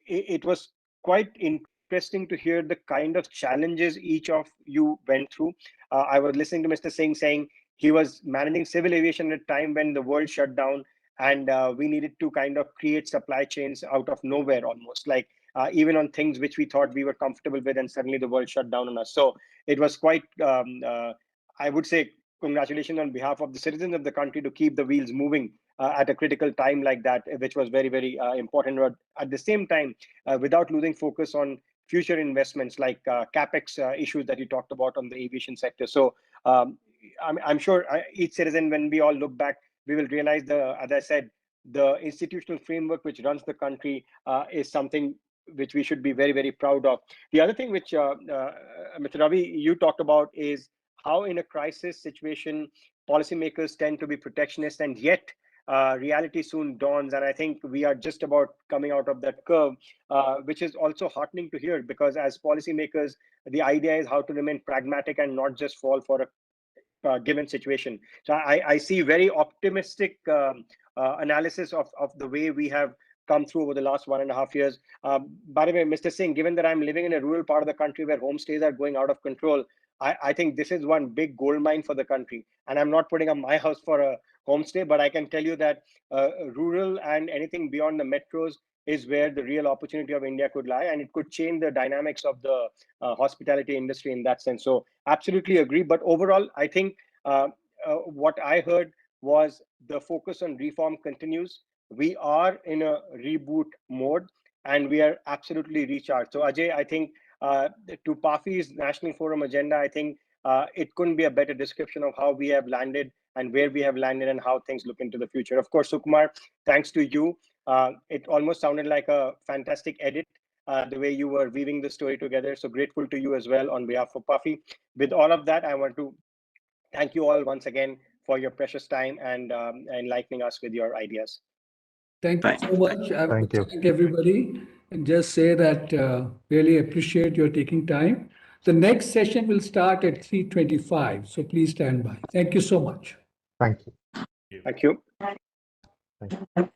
It was quite interesting to hear the kind of challenges each of you went through. I was listening to Mr. Singh saying he was managing civil aviation at a time when the world shut down, and we needed to kind of create supply chains out of nowhere, almost like even on things which we thought we were comfortable with, and suddenly the world shut down on us. So it was quite, I would say, congratulations on behalf of the citizens of the country to keep the wheels moving at a critical time like that, which was very, very important. But at the same time, without losing focus on future investments like capex issues that you talked about on the aviation sector. So I'm sure each citizen, when we all look back, we will realize as I said, the institutional framework which runs the country is something which we should be very, very proud of. The other thing which Mr. Ravi, you talked about is how in a crisis situation, policymakers tend to be protectionist, and yet reality soon dawns. And I think we are just about coming out of that curve, which is also heartening to hear, because as policymakers, the idea is how to remain pragmatic and not just fall for a given situation. So I see very optimistic analysis of the way we have come through over the last 1.5 years. By the way, Mr. Singh, given that I'm living in a rural part of the country where homestays are going out of control, I think this is one big gold mine for the country. And I'm not putting up my house for a homestay, but I can tell you that rural and anything beyond the metros is where the real opportunity of India could lie, and it could change the dynamics of the hospitality industry in that sense. So absolutely agree. But overall, I think what I heard was the focus on reform continues. We are in a reboot mode, and we are absolutely recharged. So Ajay, I think to PAFI's National Forum agenda, I think it couldn't be a better description of how we have landed and where we have landed and how things look into the future. Of course, Sukumar, thanks to you. It almost sounded like a fantastic edit, the way you were weaving the story together. So grateful to you as well on behalf of PAFI. With all of that, I want to thank you all once again for your precious time and enlightening us with your ideas. Thank you so much. I want to you. thank everybody and just say that really appreciate your taking time. The next session will start at 3:25, so please stand by. Thank you so much. Thank you. Thank you. Thank you.